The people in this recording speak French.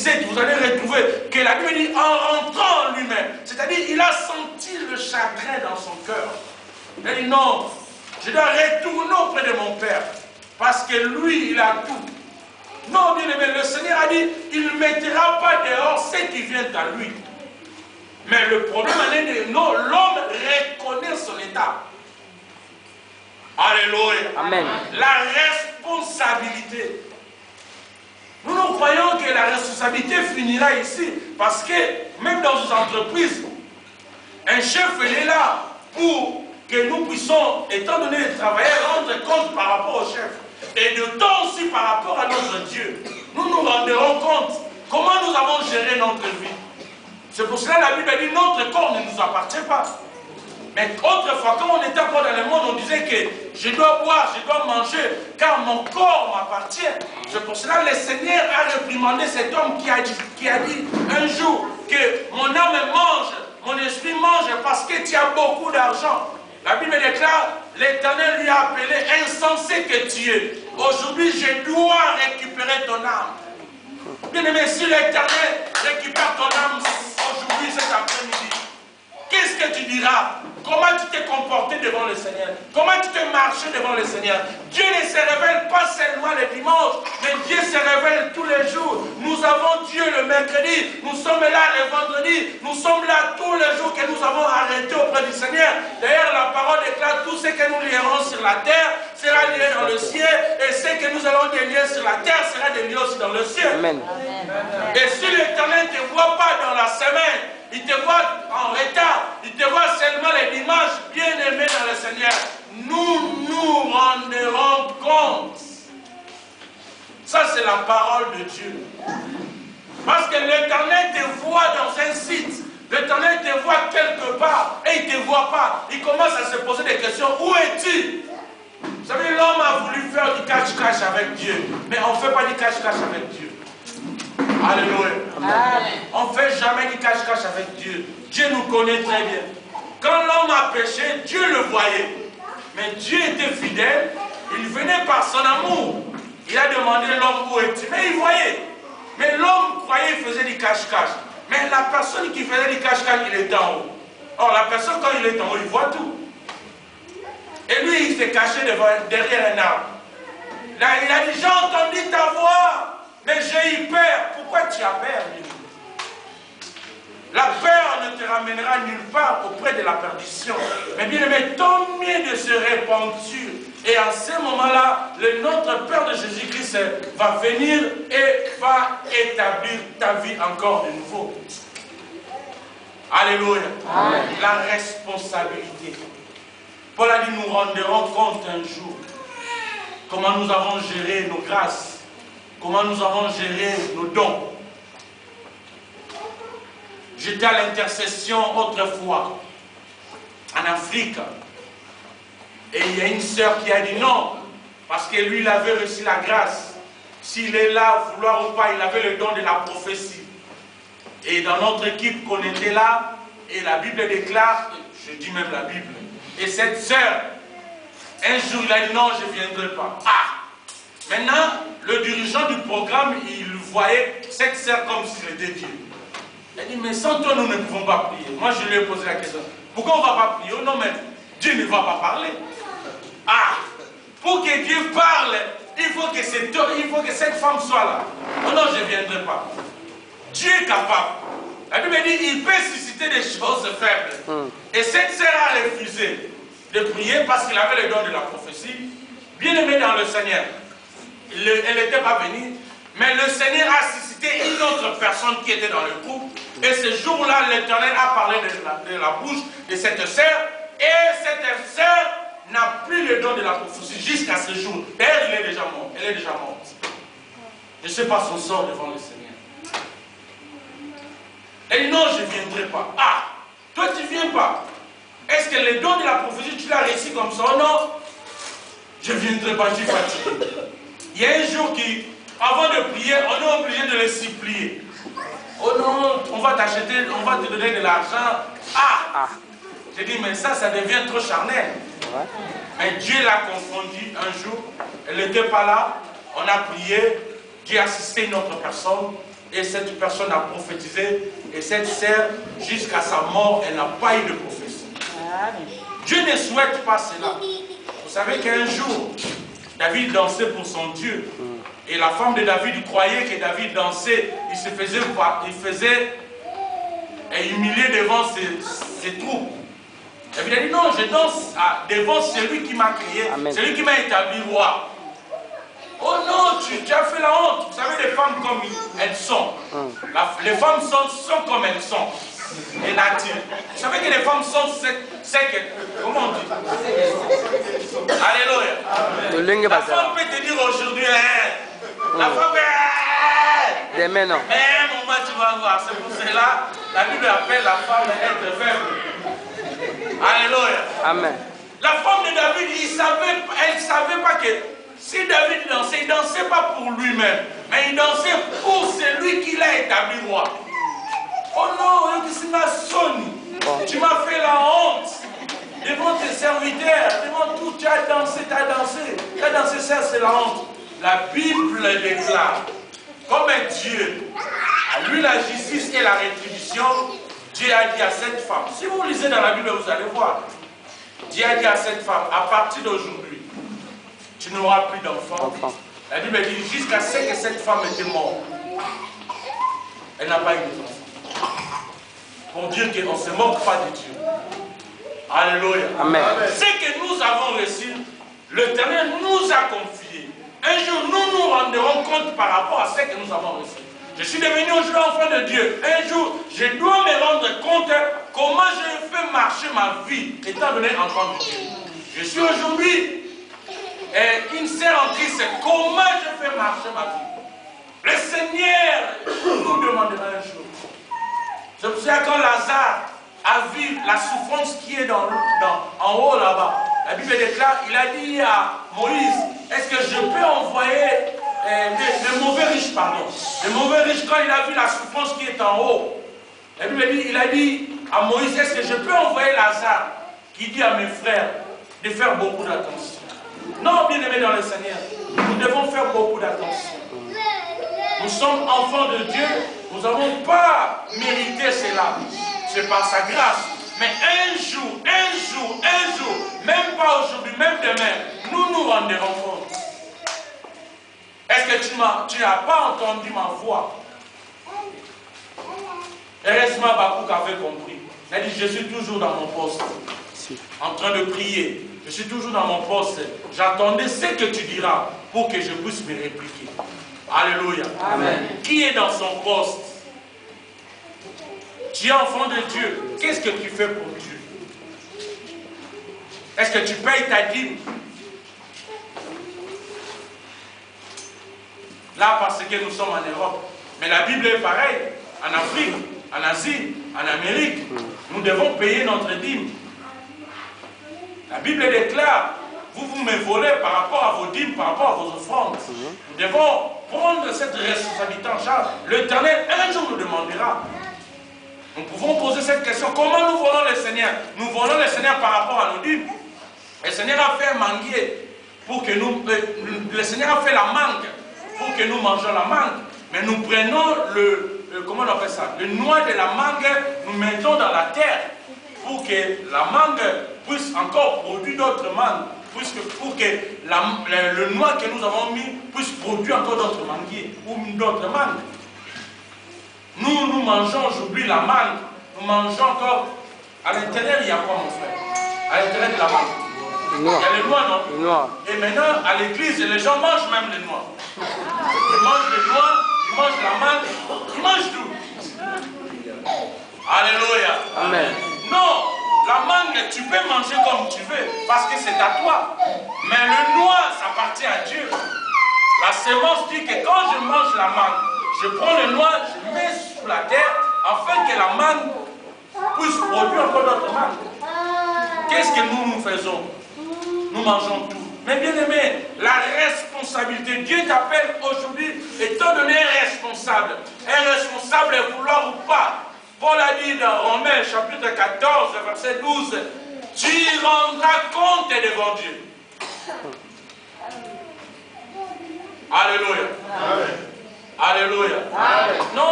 17, vous allez retrouver que la Bible dit en rentrant en lui-même. C'est-à-dire, il a senti le chagrin dans son cœur. Il a dit non, je dois retourner auprès de mon Père. Parce que lui, il a tout. Non, bien aimé, le Seigneur a dit, il ne mettra pas dehors ceux qui viennent à lui. Mais le problème, est que non, l'homme reconnaît son état. Alléluia. Amen. La responsabilité. Nous croyons que la responsabilité finira ici. Parce que même dans une entreprise, un chef est là pour que nous puissions, étant donné le travail, rendre compte par rapport au chef. Et de temps aussi par rapport à notre Dieu. Nous nous rendrons compte comment nous avons géré notre vie. C'est pour cela que la Bible dit notre corps ne nous appartient pas. Mais autrefois, quand on était encore dans le monde, on disait que je dois boire, je dois manger, car mon corps m'appartient. C'est pour cela que le Seigneur a réprimandé cet homme qui a dit un jour que mon âme mange, mon esprit mange parce que tu as beaucoup d'argent. La Bible déclare, l'Éternel lui a appelé insensé que tu es. Aujourd'hui, je dois récupérer ton âme. Bien aimé, si l'Éternel récupère ton âme aujourd'hui, cet après-midi, qu'est-ce que tu diras? Comment tu t'es comporté devant le Seigneur? Comment tu t'es marché devant le Seigneur? Dieu ne se révèle pas seulement le dimanche, mais Dieu se révèle tous les jours. Nous avons Dieu le mercredi, nous sommes là le vendredi, nous sommes là tous les jours que nous avons arrêté auprès du Seigneur. D'ailleurs, la parole déclare tout ce que nous lierons sur la terre sera lié dans le ciel, et ce que nous allons délier sur la terre sera délié aussi dans le ciel. Amen. Et si l'Éternel ne te voit pas dans la semaine, il te voit en retard, il te voit seulement les dimanches, bien aimés dans le Seigneur, nous nous rendrons compte. Ça, c'est la parole de Dieu. Parce que l'Éternel te voit dans un site, l'Éternel te voit quelque part, et il ne te voit pas. Il commence à se poser des questions. Où es-tu? Vous savez, l'homme a voulu faire du cache-cache avec Dieu, mais on ne fait pas du cache-cache avec Dieu. Alléluia. On ne fait jamais du cache-cache avec Dieu. Dieu nous connaît très bien. Quand l'homme a péché, Dieu le voyait. Mais Dieu était fidèle. Il venait par son amour. Il a demandé à l'homme où est-il. Mais il voyait. Mais l'homme croyait qu'il faisait du cache-cache. Mais la personne qui faisait du cache-cache, il était en haut. Or, la personne, quand il est en haut, il voit tout. Et lui, il s'est caché derrière un arbre. Là, il a dit, j'ai entendu ta voix. Mais j'ai eu peur. Pourquoi tu as peur? La peur ne te ramènera nulle part auprès de la perdition. Mais bien aimé, ton mieux de se repentir. Et en ce moment-là, notre Père de Jésus-Christ va venir et va établir ta vie encore de nouveau. Alléluia. Amen. La responsabilité. Paul a dit, nous rendrons compte un jour comment nous avons géré nos grâces. Comment nous avons géré nos dons. J'étais à l'intercession autrefois, en Afrique. Et il y a une sœur qui a dit non, parce que lui, il avait reçu la grâce. S'il est là, vouloir ou pas, il avait le don de la prophétie. Et dans notre équipe qu'on était là, et la Bible déclare, je dis même la Bible, et cette sœur, un jour, il a dit non, je ne viendrai pas. Ah! Maintenant, le dirigeant du programme, il voyait cette sœur comme si c'était Dieu. Il dit, mais sans toi, nous ne pouvons pas prier. Moi, je lui ai posé la question. Pourquoi on ne va pas prier? Non, mais Dieu ne va pas parler. Ah, pour que Dieu parle, il faut que cette femme soit là. Oh non, je ne viendrai pas. Dieu est capable. La Bible dit, il peut susciter des choses faibles. Et cette sœur a refusé de prier parce qu'il avait le don de la prophétie. Bien aimé dans le Seigneur. Elle n'était pas venue, mais le Seigneur a suscité une autre personne qui était dans le groupe. Et ce jour-là, l'Éternel a parlé de la bouche de cette sœur. Et cette sœur n'a plus le don de la prophétie jusqu'à ce jour. D'ailleurs, elle est déjà morte. Elle est déjà morte. Je ne sais pas son sort devant le Seigneur. Elle dit non, je ne viendrai pas. Ah, toi tu ne viens pas. Est-ce que le don de la prophétie, tu l'as réussi comme ça? Non, je ne viendrai pas, je suis fatigué. Il y a un jour qui, avant de prier, on est obligé de les supplier. Oh non, on va t'acheter, on va te donner de l'argent. Ah! J'ai dit, mais ça devient trop charnel. Mais Dieu l'a confondu un jour. Elle n'était pas là. On a prié. Dieu a assisté une autre personne. et cette personne a prophétisé, et cette sœur, jusqu'à sa mort, elle n'a pas eu de prophétie. Dieu ne souhaite pas cela. Vous savez qu'un jour, David dansait pour son Dieu. Et la femme de David croyait que David dansait, il faisait humilier devant ses troupes. David a dit non, je danse devant celui qui m'a créé, celui qui m'a établi roi. Oh non, tu as fait la honte. Vous savez, les femmes comme elles sont. Les femmes sont comme elles sont. Et nature. Vous savez que les femmes sont secs. Comment on dit? Alléluia. La femme peut te dire aujourd'hui, la femme peut... Demain, non. Mais moment tu vas voir. C'est pour cela la Bible appelle la femme être faible. Alléluia. Amen. La femme de David, elle ne savait pas que si David dansait, il ne dansait pas pour lui-même, mais il dansait pour celui qui l'a établi roi. Oh non, tu m'as fait la honte devant tes serviteurs, devant tout, tu as dansé, ça c'est la honte. La Bible déclare, comme un Dieu, à lui la justice et la rétribution, Dieu a dit à cette femme, si vous lisez dans la Bible, vous allez voir, Dieu a dit à cette femme, à partir d'aujourd'hui, tu n'auras plus d'enfants. La Bible dit, jusqu'à ce que cette femme était morte, elle n'a pas eu d'enfants. Pour dire qu'on ne se moque pas de Dieu. Alléluia. Amen. Ce que nous avons reçu, l'Éternel nous a confié. Un jour, nous nous rendrons compte par rapport à ce que nous avons reçu. Je suis devenu aujourd'hui enfant de Dieu. Un jour, je dois me rendre compte comment je fais marcher ma vie, étant donné enfant de Dieu. Je suis aujourd'hui une sœur en Christ. Comment je fais marcher ma vie? Le Seigneur nous demandera un jour. C'est pour ça que quand Lazare a vu la souffrance qui est en haut là-bas, la Bible déclare, il a dit à Moïse, est-ce que je peux envoyer le mauvais riche, pardon. Le mauvais riche, quand il a vu la souffrance qui est en haut, la Bible dit, il a dit à Moïse, est-ce que je peux envoyer Lazare, qui dit à mes frères de faire beaucoup d'attention. Non, bien aimés dans le Seigneur, nous devons faire beaucoup d'attention. Nous sommes enfants de Dieu, nous n'avons pas mérité cela. C'est par sa grâce. Mais un jour, même pas aujourd'hui, même demain, nous nous rendrons compte. Est-ce que tu n'as pas entendu ma voix? Heureusement, Bakouk avait compris. Il a dit, je suis toujours dans mon poste, en train de prier. Je suis toujours dans mon poste. J'attendais ce que tu diras pour que je puisse me répliquer. Alléluia. Amen. Qui est dans son poste? Tu es enfant de Dieu. Qu'est-ce que tu fais pour Dieu? Est-ce que tu payes ta dîme? Là, parce que nous sommes en Europe. Mais la Bible est pareille. En Afrique, en Asie, en Amérique, nous devons payer notre dîme. La Bible déclare, vous me volez par rapport à vos dîmes, par rapport à vos offrandes. Nous devons prendre cette responsabilité en charge. L'Éternel, un jour, nous demandera. Nous pouvons poser cette question. Comment nous volons le Seigneur? Nous volons le Seigneur par rapport à nos dîmes. Le Seigneur a fait un manguier pour que nous... le Seigneur a fait la mangue pour que nous mangeons la mangue. Mais nous prenons comment on appelle ça? Le noix de la mangue, nous mettons dans la terre pour que la mangue puisse encore produire d'autres mangues. Pour que le noix que nous avons mis puisse produire encore d'autres manguiers ou d'autres mangues. Nous mangeons aujourd'hui la mangue. Nous mangeons encore. À l'intérieur, il y a quoi, mon frère? À l'intérieur de la mangue. Il y a les noix, non? Les noix. Et maintenant, à l'église, les gens mangent même les noix. Ils mangent les noix, ils mangent la mangue, ils mangent tout. Alléluia. Amen. Non, la mangue, tu peux manger comme tu veux, parce que c'est à toi. Mais le noix, ça appartient à Dieu. La sémence dit que quand je mange la mangue, je prends le noix, je mets sous la terre, afin que la mangue puisse produire encore d'autres mangues. Qu'est-ce que nous faisons? Nous mangeons tout. Mais bien aimé, la responsabilité, Dieu t'appelle aujourd'hui, étant donné responsable. Un responsable, vouloir ou pas. Paul a dit dans Romains chapitre 14, verset 12, tu rendras compte devant Dieu. Alléluia. Amen. Alléluia. Amen. Non.